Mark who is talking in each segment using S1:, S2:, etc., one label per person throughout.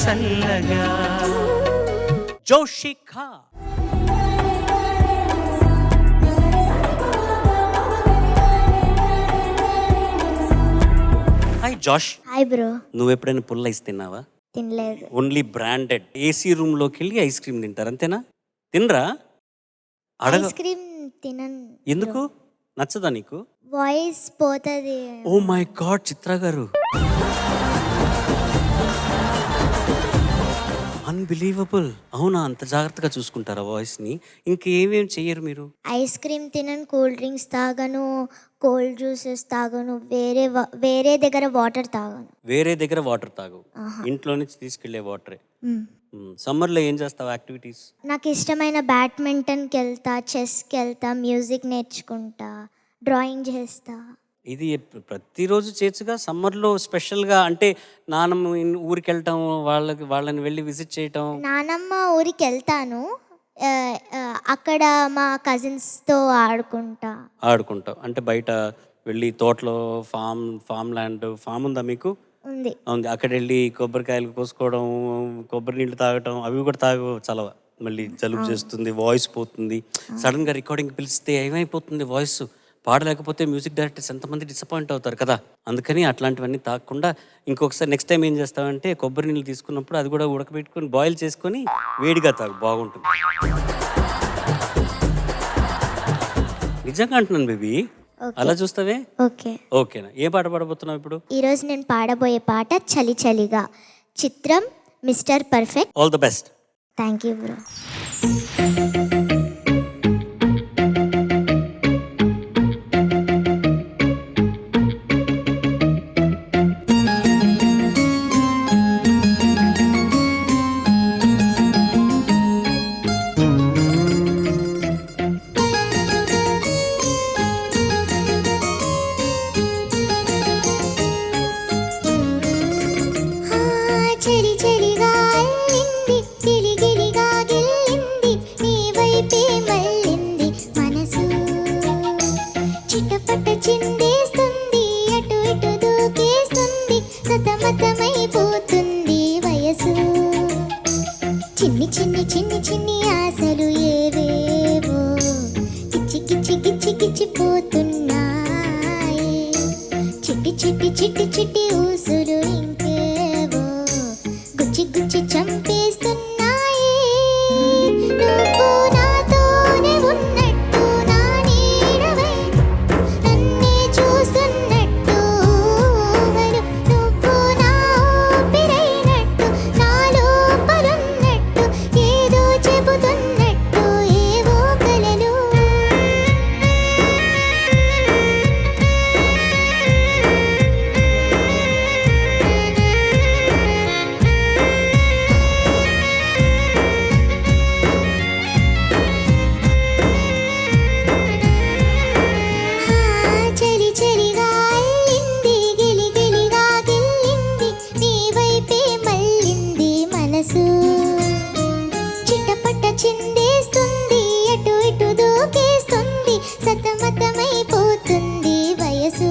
S1: చల్లగా. జోషికా hi Josh.
S2: Hi bro.
S1: నువ్వు ఎప్పుడైనా పుల్ల ఐస్ తిన్నావా?
S2: తినలేదు.
S1: ఓన్లీ బ్రాండెడ్ ఏసీ రూమ్ లోకి వెళ్ళి ఐస్ క్రీమ్ తింటారు అంతేనా? తినరా?
S2: ఐస్ క్రీమ్ తినను.
S1: ఎందుకు? నచ్చదా నీకు?
S2: వాయిస్ పోతుంది.
S1: ఓ మై గాడ్ చిత్ర గారు, అన్బిలీవబుల్. అవునా? అంత జాగ్రత్తగా చూసుకుంటారా వాయిస్ ని? ఇంకేమేం చెయ్యరు మీరు?
S2: ఐస్ క్రీమ్ తినను, కూల్ డ్రింక్స్ తాగను, కోల్డ్ జ్యూసెస్ తాగను, వేరే దగ్గర వాటర్ తాగను.
S1: వేరే దగ్గర వాటర్ తాగు, ఇంట్లో నుంచి తీసుకెళ్లే వాటరే. సమ్మర్ లో ఏం చేస్తావు యాక్టివిటీస్?
S2: నాకు ఇష్టమైన బ్యాడ్మింటన్కి వెళ్తా, చెస్కి వెళ్తా, మ్యూజిక్ నేర్చుకుంటా, డ్రాయింగ్ చేస్తా.
S1: ఇది ప్రతిరోజు చేయొచ్చుగా. సమ్మర్లో స్పెషల్గా అంటే నానమ్మ ఊరికి వెళ్ళటం, వాళ్ళని వెళ్ళి విజిట్ చేయటం.
S2: నానమ్మ ఊరికి వెళ్తాను, అక్కడ మా కజిన్స్తో ఆడుకుంటావు
S1: అంటే బయట వెళ్ళి తోటలో ఫామ్ ఉందా మీకు?
S2: ఉంది.
S1: అక్కడ వెళ్ళి కొబ్బరికాయలు కోసుకోవడం, కొబ్బరి నీళ్ళు తాగటం, అవి కూడా చలవ. మళ్ళీ జలుబు చేస్తుంది, వాయిస్ పోతుంది. సడన్గా రికార్డింగ్ పిలిస్తే ఏమైపోతుంది వాయిస్? పాడలేకపోతే మ్యూజిక్ డైరెక్టర్స్ ఎంతమంది డిసప్పాయింట్ అవుతారు కదా. అందుకని అట్లాంటివన్నీ తాగకుండా ఇంకొకసారి నెక్స్ట్ టైం ఏం చేస్తావంటే కొబ్బరి నీళ్ళు తీసుకున్నప్పుడు అది కూడా ఉడకబెట్టుకొని బాయిల్ చేసుకొని వేడిగా తాగు, బాగుంటుంది. నిజంగా అంటున్నాను బేబీ. అలా చూస్తావే? ఓకేనా? ఏ పాట పాడబోతున్నావు ఇప్పుడు?
S2: ఈరోజు నేను పాడబోయే పాట చలి చలిగా, చిత్రం mister perfect.
S1: All the best.
S2: Thank you bro. చిన్ని చిన్ని చిన్ని చిన్ని ఆశలు ఏవేవో గిచ్చి గిచ్చి గిచ్చి గిచ్చిపోతున్నాయి. చిట్టి చిట్టి చిట్టి చిట్టి ఊసులు ఇంకేవో గుచ్చి గుచ్చి చంపేస్తున్నాయి. నువ్వు నాతోనే ఉన్నట్టు, నా నీడవై నన్నే చూస్తున్నట్టు, నువ్వు నా ఊపిరైనట్టు, నా లోపలున్నట్టు, ఏదో చెబుతున్నట్టు ఏవో కలలు. చలి చలిగా అల్లింది, గిలి గిలిగా గిల్లింది, నీ వైపే మళ్ళింది మనసు. చిట్టపట్ట చిందేస్తుంది, అటు ఇటు దూకేస్తుంది, సతమతమైపోతుంది వయసు.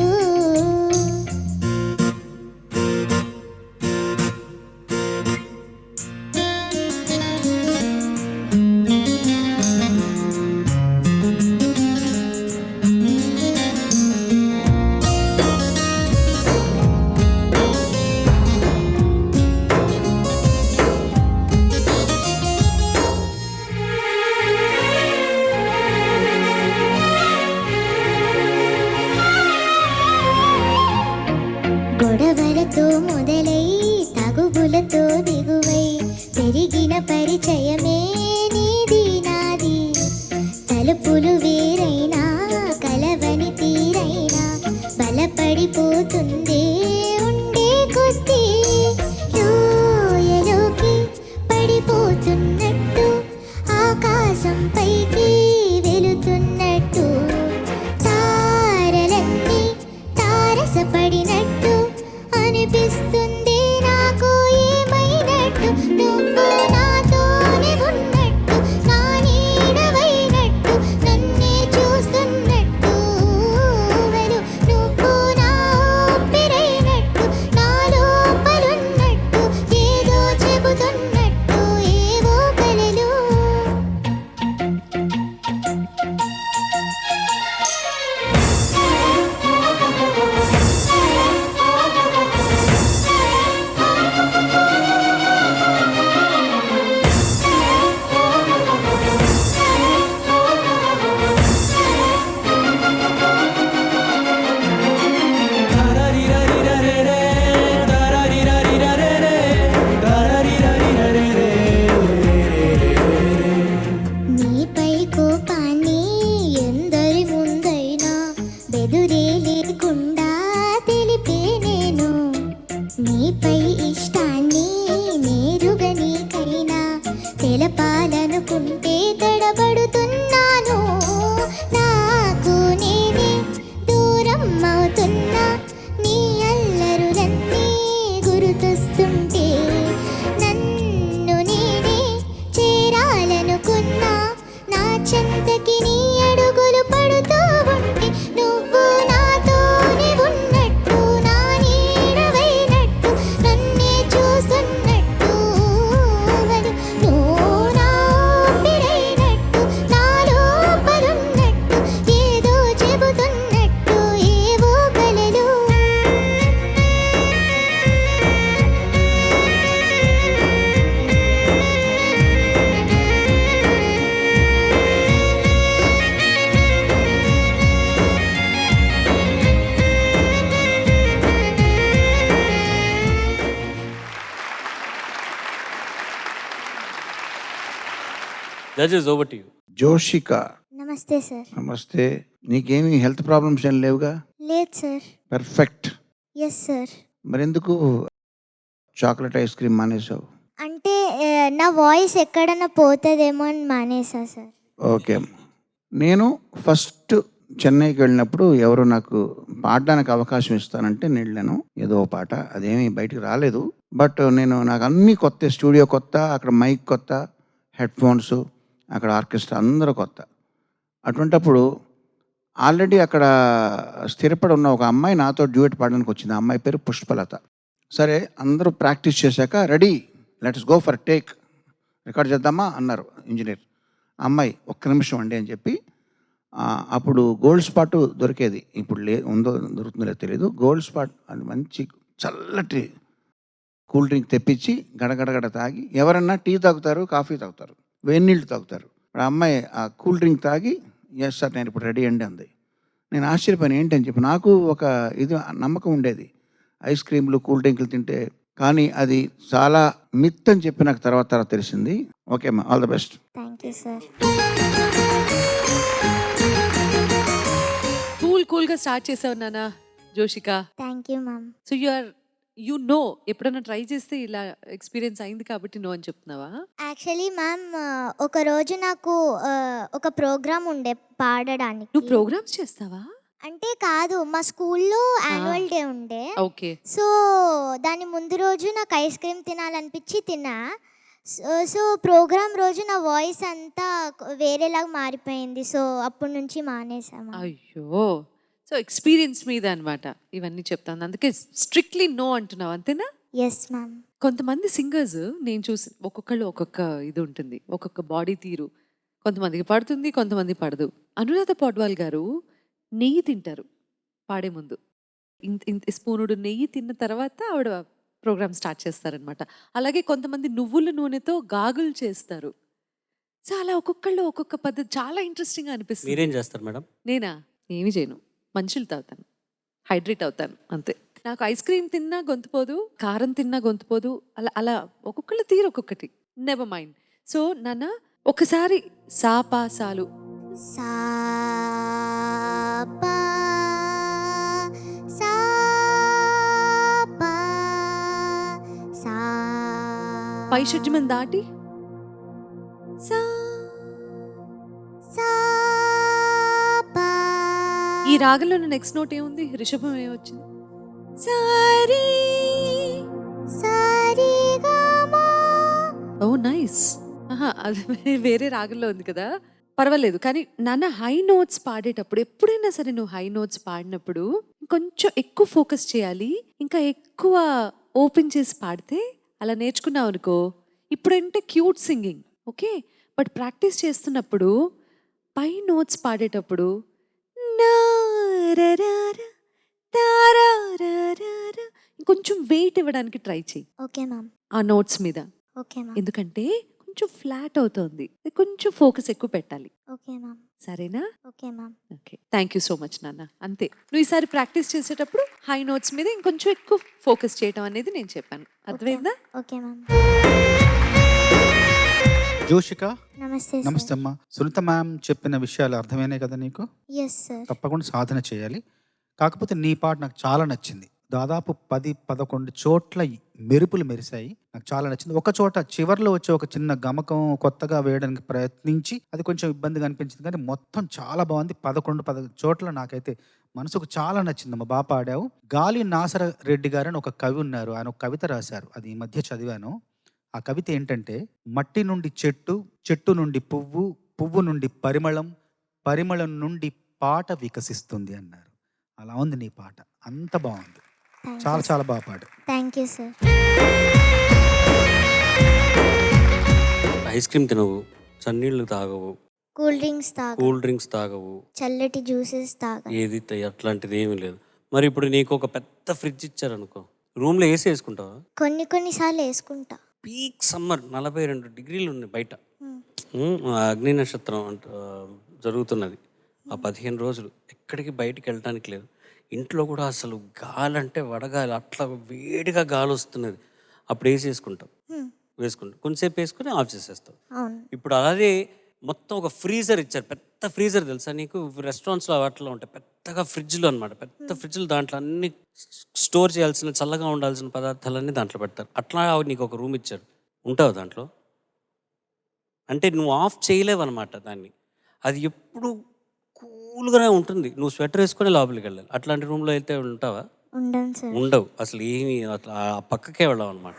S2: గొడవలతో మొదలై తగుబులతో దిగువై పెరిగిన పరిచయమే నీది నాది. తలుపులు వేరైనా కలవని తీరైనా బలపడిపోతుందే ఉండే కొద్దీ. లోయలోకి పడిపోతున్నట్టు, ఆకాశం పైకి వెళుతున్నట్టు, తారలన్నీ తారసపడినట్టు అనిపిస్తుంది నాకు ఏమైనట్టు. నువ్వు నాతోనే ఉన్నట్టు, నా నీడవైనట్టు, నన్నే చూస్తున్నట్టు, నువ్వు నా ఊపిరైనట్టు. చెంతకి నీ అడుగులు పడుతూ ఉంటే నువ్వు నాతోనే ఉన్నట్టు నా నీడవైనట్టు నన్నే చూస్తున్నట్టు వలు నువ్వు నా ఊపిరైనట్టు నా లోపలున్నట్టు ఏదో చెబుతున్నట్టు ఏవో కలలు
S1: judges over to you.
S3: Joshika,
S2: నమస్తే సార్.
S3: నమస్తే. నీకేమీ హెల్త్ ప్రాబ్లమ్స్ ఏం లేవుగా?
S2: లేదు సార్.
S3: పర్ఫెక్ట్.
S2: Yes sir.
S3: మరెందుకు చాక్లెట్ ఐస్ క్రీమ్ మానేసావు?
S2: అంటే నా వాయిస్ ఎక్కడన్నా పోతుందేమో అని మానేసా సార్.
S3: ఓకే. నేను ఫస్ట్ చెన్నైకి వెళ్ళినప్పుడు ఎవరు నాకు పాడడానికి అవకాశం ఇస్తానంటే నేను వెళ్ళాను. ఏదో ఓ పాట, అదేమీ బయటికి రాలేదు. బట్ నాకు అన్నీ కొత్త, స్టూడియో కొత్త, అక్కడ మైక్ కొత్త, హెడ్ ఫోన్స్, అక్కడ ఆర్కెస్ట్రా అందరూ కొత్త. అటువంటప్పుడు ఆల్రెడీ అక్కడ స్థిరపడి ఉన్న ఒక అమ్మాయి నాతో డ్యూయట్ పాడడానికి వచ్చింది. ఆ అమ్మాయి పేరు పుష్పలత. సరే, అందరూ ప్రాక్టీస్ చేశాక ready, let's go for take, record చేద్దామా అన్నారు ఇంజనీర్. అమ్మాయి ఒక్క నిమిషం అండి అని చెప్పి, అప్పుడు గోల్డ్ స్పాట్ దొరికేది, ఇప్పుడు ఉందో దొరుకుతుందో లేదో తెలియదు. గోల్డ్ స్పాట్ అది మంచి చల్లటి కూల్ డ్రింక్ తెప్పించి గడగడగడ తాగి, ఎవరన్నా టీ తాగుతారు, కాఫీ తాగుతారు, వేడినీళ్ళు తాగుతారు. ఇప్పుడు ఆ అమ్మాయి ఆ కూల్ డ్రింక్ తాగి, ఎస్ సార్ నేను ఇప్పుడు రెడీ అండి అంది. నేను ఆశ్చర్యపోయాను, ఏంటని చెప్పి. నాకు ఒక ఇది నమ్మకం ఉండేది ఐస్ క్రీమ్లు కూల్ డ్రింకులు తింటే, కానీ అది చాలా మిత్ అని చెప్పి నాకు తర్వాత తెలిసింది. ఓకే అమ్మా, all the best.
S2: Thank you sir.
S4: కూల్గా స్టార్ట్ చేసావు నాన్న Joshika.
S2: Thank you ma'am.
S4: So you know ఎప్పుడైనా ట్రై చేస్తే ఇలా ఎక్స్పీరియన్స్ అయింది కాబట్టి నో అని చెప్తున్నావా?
S2: యాక్చువల్లీ మ్యామ్ ఒకరోజు నాకు ఒక ప్రోగ్రామ్ ఉండే పాడడానికి.
S4: నువ్వు ప్రోగ్రామ్స్ చేస్తావా?
S2: అంటే కాదు, మా స్కూల్లో యాన్యువల్ డే ఉండే.
S4: ఓకే.
S2: సో దాని ముందు రోజు నాకు ఐస్ క్రీమ్ తినాలనిపించి తిన్నా. సో ప్రోగ్రామ్ రోజు నా వాయిస్ అంతా వేరేలాగా మారిపోయింది. సో అప్పటి నుంచి మానేసాము.
S4: అయ్యో, సో ఎక్స్పీరియన్స్ మీద అనమాట ఇవన్నీ చెప్తాను. అందుకే స్ట్రిక్ట్లీ నో అంటున్నావు, అంతేనా?
S2: Yes ma'am.
S4: కొంతమంది సింగర్స్ నేను చూసి ఒక్కొక్కళ్ళు ఒక్కొక్క ఇది ఉంటుంది, ఒక్కొక్క బాడీ తీరు. కొంతమందికి పడుతుంది, కొంతమంది పడదు. అనురాధ పౌడ్వాల్ గారు నెయ్యి తింటారు పాడే ముందు. ఇంత స్పూనుడు నెయ్యి తిన్న తర్వాత ఆవిడ ప్రోగ్రామ్ స్టార్ట్ చేస్తారనమాట. అలాగే కొంతమంది నువ్వుల నూనెతో గాగులు చేస్తారు. సో అలా ఒక్కొక్కళ్ళు ఒక్కొక్క పద్ధతి చాలా ఇంట్రెస్టింగ్ అనిపిస్తుంది.
S1: మీరేం చేస్తారు మేడం?
S4: నేనా? ఏమి చేయను, మంచులు తాగుతాను, హైడ్రేట్ అవుతాను అంతే. నాకు ఐస్ క్రీమ్ తిన్నా గొంతుపోదు, కారం తిన్నా గొంతుపోదు. అలా అలా ఒక్కొక్కళ్ళ తీరు ఒక్కొక్కటి. Never mind. సో నాన్న ఒకసారి సాపాసాలు
S2: సా పా సా పా సా
S4: పై షడ్జమం దాటి సా
S2: సా పా.
S4: ఈ రాగంలో నెక్స్ట్ నోట్ ఏముంది? రిషభం ఏమొచ్చింది? సారీ
S2: సారీ గా మా.
S4: ఓ నైస్. అది వేరే రాగంలో ఉంది కదా, పర్వాలేదు. కానీ నాన్న హై నోట్స్ పాడేటప్పుడు ఎప్పుడైనా సరే నువ్వు హై నోట్స్ పాడినప్పుడు కొంచెం ఎక్కువ ఫోకస్ చేయాలి, ఇంకా ఎక్కువ ఓపెన్ చేసి పాడితే. అలా నేర్చుకున్నావు అనుకో, ఇప్పుడంటే cute singing okay, but practice చేస్తున్నప్పుడు పై నోట్స్ పాడేటప్పుడు కొంచెం వెయిట్ ఇవ్వడానికి ట్రై చేయి
S2: ఓకే మ్యామ్.
S4: ఆ నోట్స్ మీద.
S2: Okay ma'am.
S4: ఎందుకంటే కొంచెం ఫ్లాట్ అవుతుంది, కొంచెం ఫోకస్ ఎక్కువ పెట్టాలి.
S2: Okay ma'am.
S4: సరేనా?
S2: Okay ma'am.
S4: Okay, thank you so much నాన్న. అంతే, నువ్వు ఈసారి ప్రాక్టీస్ చేసేటప్పుడు హై నోట్స్ మీద ఇంకొంచెం ఎక్కువ ఫోకస్ చేయడం అనేది నేను చెప్పాను. అర్థమైందా?
S2: Okay ma'am.
S5: జోషిక,
S2: నమస్తే
S5: నమస్తే అమ్మా. సునీత మ్యామ్ చెప్పిన విషయాలు అర్థమైనాయి కదా నీకు?
S2: Yes sir.
S5: తప్పకుండా సాధన చేయాలి. కాకపోతే నీ పాట నాకు చాలా నచ్చింది. దాదాపు 10-11 చోట్ల మెరుపులు మెరిశాయి, నాకు చాలా నచ్చింది. ఒక చోట చివర్లో వచ్చే ఒక చిన్న గమకం కొత్తగా వేయడానికి ప్రయత్నించి అది కొంచెం ఇబ్బందిగా అనిపించింది, కానీ మొత్తం చాలా బాగుంది. 11 చోట్ల నాకైతే మనసుకు చాలా నచ్చిందమ్మా, బాగా పాడావు. గాలి నాసర రెడ్డి గారు అని ఒక కవి ఉన్నారు, ఆయన ఒక కవిత రాశారు, అది ఈ మధ్య చదివాను. ఆ కవిత ఏంటంటే, మట్టి నుండి చెట్టు, చెట్టు నుండి పువ్వు, పువ్వు నుండి పరిమళం, పరిమళం నుండి పాట వికసిస్తుంది అన్నారు. అలా ఉంది నీ పాట. అంత బాగుంది. చాలా చాలా బాగా పాడు.
S2: Thank you sir.
S1: Ice cream తినవు, చన్నీళ్ళు తాగవు,
S2: కూల్ డ్రింక్స్
S1: తాగవు,
S2: చల్లటి జ్యూసెస్
S1: ఏది అట్లాంటిది ఏమీ లేదు. మరి ఇప్పుడు నీకు ఒక పెద్ద ఫ్రిడ్జ్ ఇచ్చారనుకో, రూమ్లో ఏసీ వేసుకుంటావా?
S2: కొన్నిసార్లు వేసుకుంటా.
S1: పీక్ సమ్మర్ 42 డిగ్రీలు ఉన్నాయి బయట. అగ్ని నక్షత్రం జరుగుతున్నది ఆ 15 రోజులు. ఎక్కడికి బయటికి వెళ్ళడానికి లేదు. ఇంట్లో కూడా అసలు గాలి అంటే వడగాలి, అట్లా వేడిగా గాలి వస్తున్నది. అప్పుడు ఏసీ వేసుకుంటాం. కొంచెంసేపు వేసుకుని ఆఫ్ చేసేస్తాం. ఇప్పుడు అలాగే మొత్తం ఒక ఫ్రీజర్ ఇచ్చారు, పెద్ద ఫ్రీజర్ తెలుసా నీకు? రెస్టారెంట్స్లో వాటిలో ఉంటాయి పెద్దగా ఫ్రిడ్జ్లు అనమాట. పెద్ద ఫ్రిడ్జ్లు, దాంట్లో అన్ని స్టోర్ చేయాల్సిన, చల్లగా ఉండాల్సిన పదార్థాలన్నీ దాంట్లో పెడతారు. అట్లా నీకు ఒక రూమ్ ఇచ్చారు, ఉంటావు దాంట్లో. అంటే నువ్వు ఆఫ్ చేయలేవు అనమాట దాన్ని. అది ఎప్పుడు కూల్గానే ఉంటుంది. నువ్వు స్వెటర్ వేసుకొని లోపలికి వెళ్ళాలి. అట్లాంటి రూమ్లో అయితే ఉంటావా? ఉండవు అసలు. ఏమి అట్లా ఆ పక్కకే వెళ్ళావు అనమాట.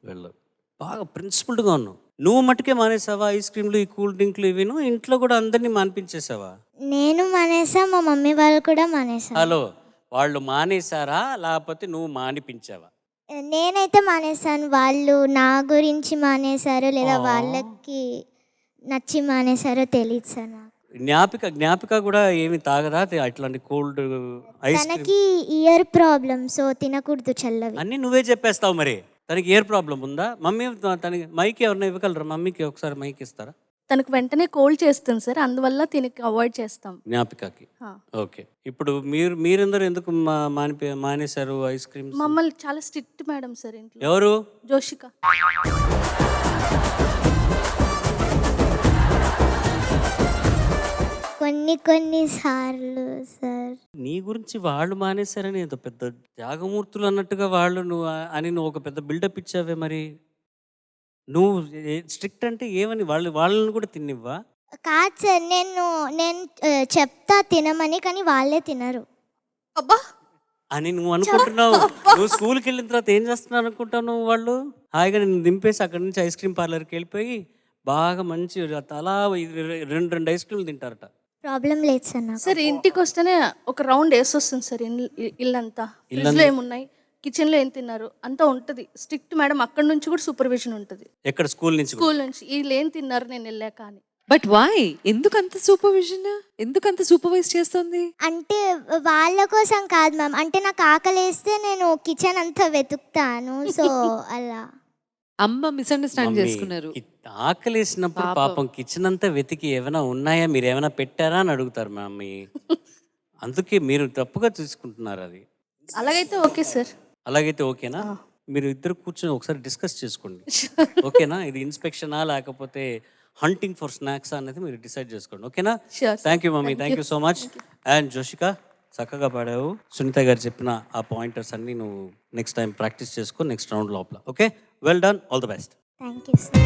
S1: వెళ్ళవు. బాగా ప్రిన్సిపల్డ్గా ఉన్నావు. నువ్వు మట్టుకే మానేసావా ఐస్ క్రీమ్లు, ఈ కూల్ డ్రింక్లు ఇవిను? ఇంట్లో కూడా అందరినీ మానిపించేసావా?
S2: నేను మానేసా, మా మమ్మీ వాళ్ళు కూడా మానేసా.
S1: హలో, వాళ్ళు మానేసారా లేకపోతే నువ్వు మానిపించావా?
S2: నేనైతే మానేసాను. వాళ్ళు నా గురించి మానేశారో లేదా వాళ్ళకి నచ్చి మానేశారో తెలియదు సార్ నాకు.
S1: జ్ఞాపిక కూడా ఏమి తాగదా అట్లాంటి కోల్డ్ ఐస్ క్రీమ్?
S2: తనకి ఇయర్ ప్రాబ్లమ్, సో తినకూడదు చల్లవి.
S1: అన్నీ నువ్వే చెప్పేస్తావు. మరి తనకి ఇయర్ ప్రాబ్లం ఉందా? మమ్మీ తనకి మైక్ ఎవరైనా ఇవ్వగలరా? మమ్మీకి ఒకసారి మైక్ ఇస్తారా?
S6: తనకు వెంటనే కోల్డ్ చేస్తుంది సార్, అందువల్ల తినకి అవాయిడ్ చేస్తాం.
S1: జ్ఞాపికకి. ఓకే. ఇప్పుడు మీరందరూ ఎందుకు మానేశారు ఐస్ క్రీమ్?
S6: మమ్మల్ని చాలా స్ట్రిక్ట్ మేడం సార్ ఇంట్లో.
S1: ఎవరు?
S6: జోషిక.
S2: కొన్నిసార్లు సార్.
S1: నీ గురించి వాళ్ళు మానేశారని ఎంత పెద్ద త్యాగమూర్తులు అన్నట్టుగా వాళ్ళు నువ్వు ఒక పెద్ద బిల్డప్ ఇచ్చావే. మరి నువ్వు స్ట్రిక్ట్ అంటే ఏమని? వాళ్ళని కూడా తినివ్వా?
S2: కాదు సార్, నేను చెప్తా తినమని, కానీ వాళ్ళే తినరు.
S6: అబ్బా
S1: అని నువ్వు అనుకుంటున్నావు. నువ్వు స్కూల్కి వెళ్ళిన తర్వాత ఏం చేస్తున్నావు అనుకుంటావు? నువ్వు వాళ్ళు హాయిగా నేను దింపేసి అక్కడి నుంచి ఐస్ క్రీమ్ పార్లర్కి వెళ్ళిపోయి బాగా మంచి అలా 2 ఐస్ క్రీమ్లు తింటారట.
S2: ప్రాబ్లం లేదు సార్ నాకు.
S6: సార్ ఇంటికి వస్తేనే ఒక రౌండ్ వేసి వస్తుంది సార్. ఇల్లంతా ఫ్రిడ్జ్లో ఏమున్నాయి, కిచెన్లో ఏం తిన్నారు అంతా ఉంటుంది. Strict madam. అక్కడ నుంచి కూడా సూపర్విజన్ ఉంటుంది.
S1: ఎక్కడ? స్కూల్ నుంచి
S6: వీళ్ళు ఏం తిన్నారు నేను వెళ్ళాక అని.
S4: But why? ఎందుకంత సూపర్విజన్? ఎందుకంత సూపర్వైజ్ చేస్తుంది?
S2: అంటే వాళ్ళ కోసం కాదు మ్యామ్. అంటే నాకు ఆకలేస్తే నేను కిచెన్ అంతా వెతుకుతాను, సో అలా.
S4: అమ్మ మిస్అండర్స్టాండ్ చేసుకున్నారు.
S1: ఆకలేసినప్పుడు పాపం కిచెన్ అంతా వెతికి ఏమైనా ఉన్నాయా, మీరు ఏమైనా పెట్టారా అని అడుగుతారు మమ్మీ. అందుకే మీరు తప్పుగా చూసుకుంటున్నారు. అది
S6: అలాగైతే ఓకే సార్.
S1: అలాగైతే ఓకేనా? మీరు ఇద్దరు కూర్చొని ఒకసారి డిస్కస్ చేసుకోండి. ఓకేనా? ఇది ఇన్స్పెక్షనా లేకపోతే హంటింగ్ ఫర్ స్నాక్స్ అనేది మీరు డిసైడ్ చేసుకోండి. ఓకేనా? Thank you mummy. Thank you so much. And Joshika, చక్కగా పాడావు. సునీత గారు చెప్పిన ఆ పాయింటర్స్ అన్ని నువ్వు నెక్స్ట్ టైం ప్రాక్టీస్ చేసుకో నెక్స్ట్ రౌండ్ లోపల. Okay, well done, all the best.
S2: Thank you sir.